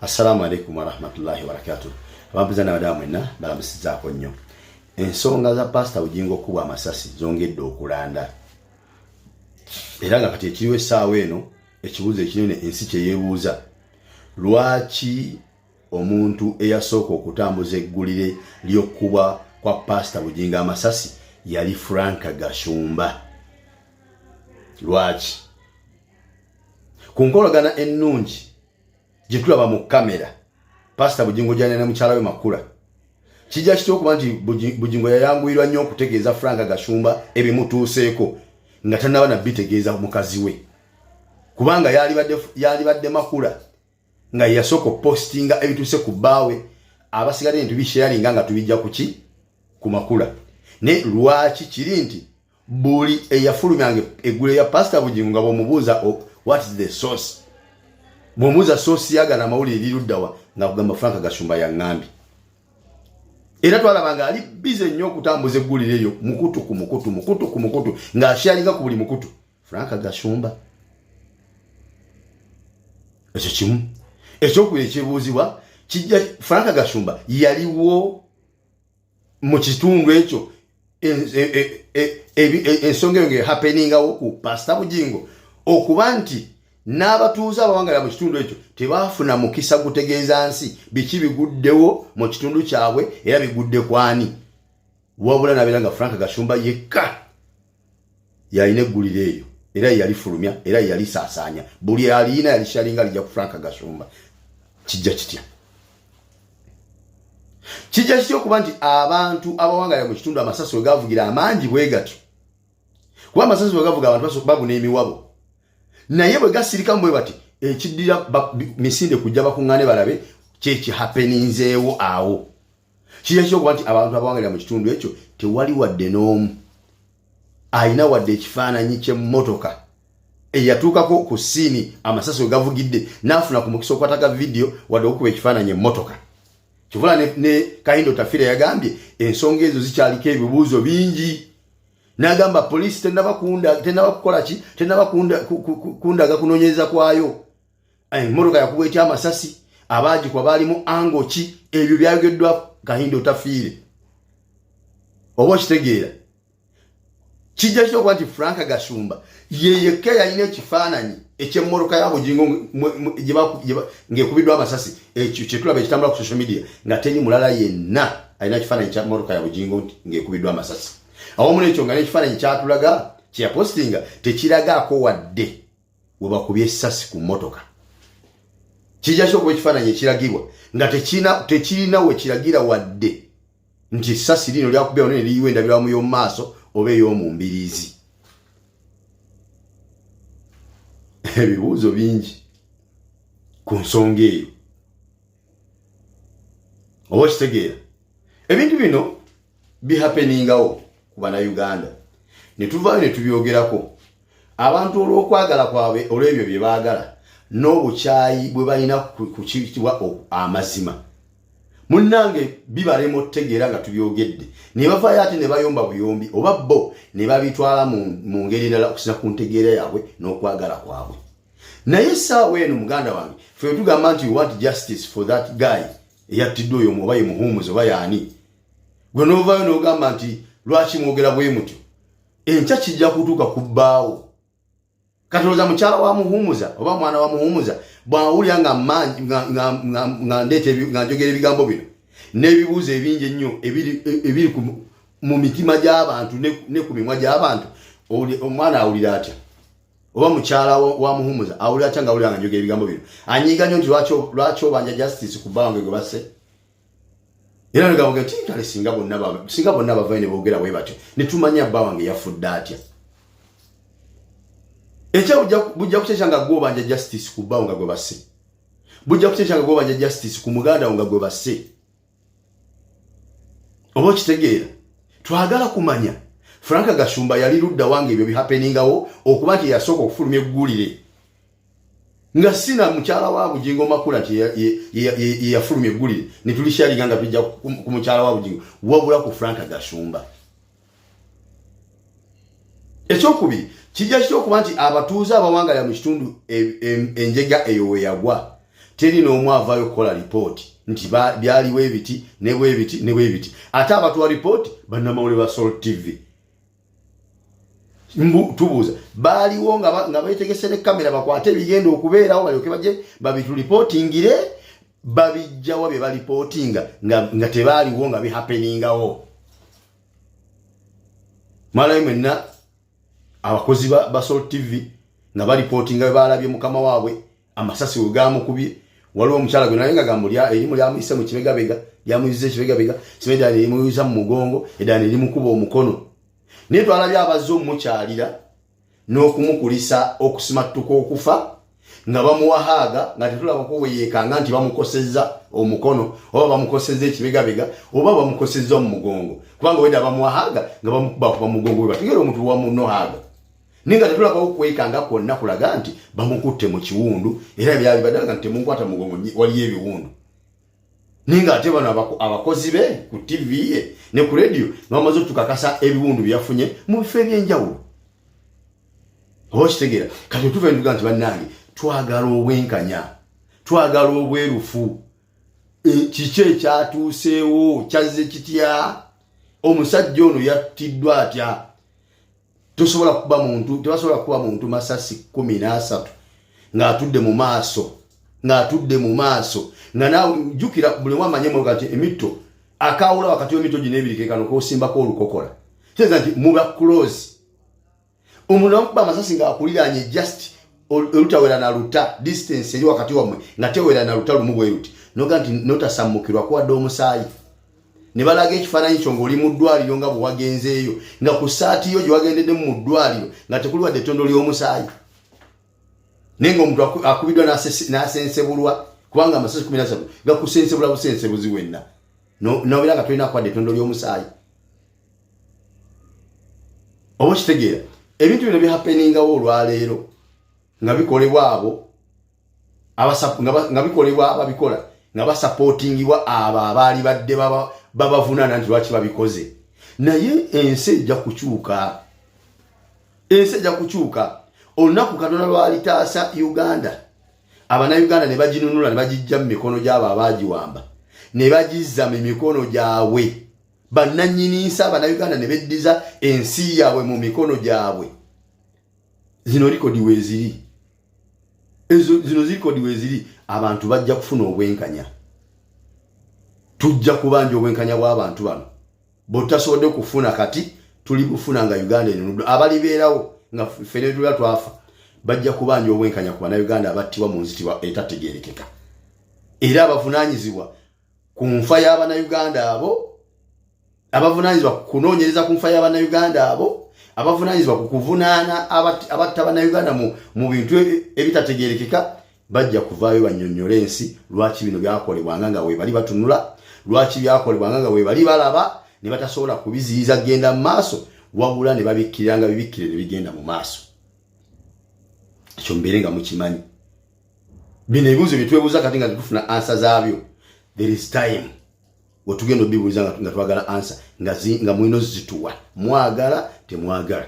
Assalamu alaikum wa rahmatullahi wa barakatuh. Abampiza badamu enna Galemeseza nnyo. Ensonga za Pastor Bujjingo kuba amasasi zongedde okulanda. Era nga kati ekiriwo essaawa eno ekibuuzo ekinene ensi kye yeebuuza. Lwaki omuntu eyasooka okutambuza eggulire ly'okkuba kwa Pastor Bujjingo amasasi yali Frank Gashumba? Lwaki? Ku nkolagana ennungi gye tulaba mu kamera Pastor Bujjingo jana na mukyala we Makula, kijja kityo okuba nti Bujjingo yayanguyirwa nnyo okutegeeza Frank Gashumba ebimutuuseeko nga tannaba na bitegeeza mukazi we, kubanga yali badde Makula nga yasooka postinga ebituuse ku bbaawe, abasigadde tubisharinga nga tubijja kuki ku Makula. Ne lwaki kiri nti buli eyafulumyange eggule ya Pastor Bujjingo nga bw'omubuuza what is the source, bw'omubuuza source yagana amawulire liruddawa nga kugamba Frank Gashumba yaŋŋambye. Era twalabanga ali bize nnyo okutambuza eggulire eryo mukutu ku mukutu ng'asharinga ku buli mukutu Frank Gashumba. Ekyo kimu. Ekyokubiri ekibuuzibwa kijja Frank Gashumba yaliwo mu kitundu ekyo ensonga eyo ng'ehappeningawo ku Pastor Bujjingo okuba nti n'abatuuze abawangalira mu kitundu ekyo tebaafuna mukisa gutegeeza nsi biki biguddewo mu kitundu kyabwe era bigudde kwani, wabula nabeera nga Frank Gashumba yekka yalina eggulire eryo era yalifulumya era yalisaasaanya, buli alina yalisharinga lijja ku Frank Gashumba. Kijja kitya? Kijja kitya okuba nti abantu abawangalira mu kitundu amasasi we gavugira amangi bwe gatyo, kuba amasasi we gavuga abantu babuna emiwabo, naye bwe gasirika mbwe bati ekiddira misinde kujja bakuŋŋaane balabe kyeki happeninzeewo awo. Kijja kitya okuba nti abantu abawangalira mu kitundu ekyo tewali wadde n'omu alina wadde ekifaananyi ky'emmotoka eyatuukako ku siini amasasi we gavugidde n'afuna ku mukisa okukwataka vidiyo wadde okuba ekifaananyi emmotoka. Kivula ne Kahindo Tafire yagambye ensonga ezo zikyaliko ebibuuzo bingi. N'agamba poliisi tennaba kukola ki, tennaba kundaga kunoonyereza kwayo. Emmotoka yakubwa etya amasasi, abaagikwa baalimu ango ki, ebyo byayogeddwa Kahindo Tafire. Oba okitegeera? Kijja kitya okuba nti Frank Gashumba ye yekka yalina ekifaananyi eky'emmotoka ya Bujjingo ng'ekubiddwa amasasi, ekyo kye tulaba ekitambula ku social media nga teri mulala yenna alina ekifaananyi kya mmotoka ya Bujjingo ng'ekubiddwa amasasi. Awamu n'ekyo nga n'ekifaananyi kyatulaga kye yapostinga tekiragaako wadde we bakubye essasi ku mmotoka. Kijja kitya okuba ekifaananyi ekiragibwa nga tekirina we kiragira wadde nti essasi lino lyakubya ne liyiwa endabirwamu y'omu maaso oba ey'omu mbiriizi. Ebibuuzo bingi ku nsonga eyo. Oba kitegeera? Ebintu bino bihappeningawo ku Bannayuganda. Ne tuvaayo ne tubyogerako. Abantu olw'okwagala kwabwe olw'ebyo bye baagala n'obukyayi bwe balina ku kiyitibwa amazima, munnange bibalema otutegeera nga tubyogedde ne bavaayo ate ne bayomba buyombi oba bo ne babitwala mu ngeri endala okusinza ku ntegeera yaabwe n'okwagala kwabwe. Naye essaawa eno muganda wange ffe tugamba nti we want justice for that guy eyattiddwa oyo oba ye muhumuzi oba yaani, gwe n'ovaayo n'ogamba nti lwaki mwogera bwe mutyo, enkya kijja kutuuka ku bbaawo. Katolooza mukyala wa muhumuza oba mwana wa muhumuza bw'awulira nga njogera ebigambo bino n'ebibuuzo ebingi ennyo ebiri mu mitima gy'abantu ne ku mimwa gy'abantu, omwana awulira atya? Oba mukyala wa muhumuza awulira atya nga awulira nga njogera ebigambo bino? Anyiiga nnyo nti lwaki obanja justice ku bbaawange gwe basse? Era negamba nti kale singa bonna bavayo ne boogera bwe batyo ne tumanya bbaawange yafudde atya. Ekyo bujja kukyekya nga gwe obanja justice ku bbaawo nga gwe basse, bujja kukyekya nga gwe obanja justice ku muganda wo nga gwe basse. Oba okitegeera? Twagala kumanya Frank Gashumba yali ludda wange ebyo bihappeningawo okuba nti yasooka okufulumya eggulire nga sina mukyala wa Bujjingo Makula nti yafulumya eggulire ne tulisharinga nga tujja ku mukyala wa Bujjingo, wabula ku Frank Gashumba. Ekyokubiri kijja kitya okuba nti abatuuze abawangalira mu kitundu enjega eyo we yagwa teri n'omu avaayo okukola report nti byaliwo ebiti ne bwebiti ate abatuwa report bannamawulire ba Salt TV tubuuza baaliwo nga beetegese ne kamera bakwate ebigenda okubeerawo balyoke baje babituripotingire babijjawa bye balipotinga nga tebaaliwo nga bihappeningawo. Malayo mwenna abakozi ba Salt TV nga balipotinga bye balabye mukama waabwe amasasi we gaamukubye. Waliwo omukyala gwe naye nga gambulya erimu lyamuyise mu kibegabega lyamuyise ekibegabega simedda erimuyisa mu mugongo eddala erimukuba omukono. Naye twalabye abazze omukyalira n'okumukulisa okusimattuka okufa nga bamuwahaaga nga tetulabako bwe yeekanga nti bamukosezza omukono oba bamukosezza ekibegabega oba bamukosezza mu mugongo kubanga wenda bamuwahaaga nga bamukuba kuba mugongo we bategera omuntu wa munohaaga. Naye nga tetulabako kwekanga kwonna kulaga nti bamukutte mu kiwundu era byali badaga nti temunkwata mugongo waliyo ebiwundu. Naye nga ate bano abakozi be ku TV ye ne ku radio bamaze tukakasa ebiwundu byafunye mu bifo ebyenjawulo. Okitegera kati tuve nduga nti bannange twagala obwenkanya twagala obwerufu kiki ekyatuuseewo kyazze kitya omusajja ono yattiddwa atya. Tosobola kuba muntu tebasobola kuba muntu masasi 13 ng'atudde mu maaso nga nawe jukira buli wamanyemo kati emito akawula wakati w'emito gino ebiri kekano kosimbako olukokola kyeza nti muba close omuntu akuba amasasi ng'akuliranye just olutawera na luta distance eri wakati wamwe nga tewera na luta lumu bwe luti noga nti notasammukirwa kuwadde omusaayi ne balaga ekifaananyi kyo ng'oli mu ddwaliro nga bwe wagenzeeyo nga ku ssaati yo gye wagendedde mu ddwaliro nga tekuli wadde ettondo ly'omusaayi naye ng'omuntu akubiddwa n'asensebulwa kubanga amasasi 13 gakusensebula busensebuzi wenna nobeera nga tolina kuwadde ettondo ly'omusaayi. Oba kitegeera ebintu bino bihappeningawo olwaleero nga bikolebwa abo nga bikolebwa ababikola nga basapootingibwa abo abaali badde babavunaana nti lwaki babikoze. Naye ensi ejja kukyuka olunaku Katonda lwalitaasa Uganda Abanayuganda ne baginunula ne bagijja mu mikono gy'abo abaagiwamba ne bagizza mu mikono gyabwe bannannyini nsi Abanayuganda ne beddiza ensi yaabwe mu mikono gyabwe. Zino likodi weeziri zino zikodi weeziri abantu bajja kufuna obwenkanya. Tujja kubanja obwenkanya bw'abantu bano botasobodde kufuna kati tuli bufuna nga Uganda enunudde abalibeerawo nga ffene tula twafa bajja kubanja obwenkanya ku Bannayuganda abattibwa mu nzitibwa etategeerekeka era abavunaanyizibwa ku nfa y'Abannayuganda abo abavunaanyizibwa ku kunoonyereza ku nfa y'Abannayuganda abo abavunaanyizibwa ku kuvunaana abatta Bannayuganda mu bintu ebitategeerekeka bajja kuvaayo bannyonnyole ensi lwaki bino byakolebwanga nga we bali batunula lwaki byakolebwanga nga we bali balaba ne batasobola kubiziyiza genda mu maaso wabula ne babikkiranga bibikkire ne bigenda mu maaso. Ekyo mbeere nga mukimanyi. Bino ebibuuzo bye twebuuza kati nga tufuna ansa zaabyo. There is time wetugenda obibuuza nga twagala ansa nga mulina zituwa mwagala temwagala.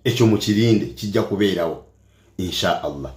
Ekyo mukirinde kijja kubeerawo insha Allah.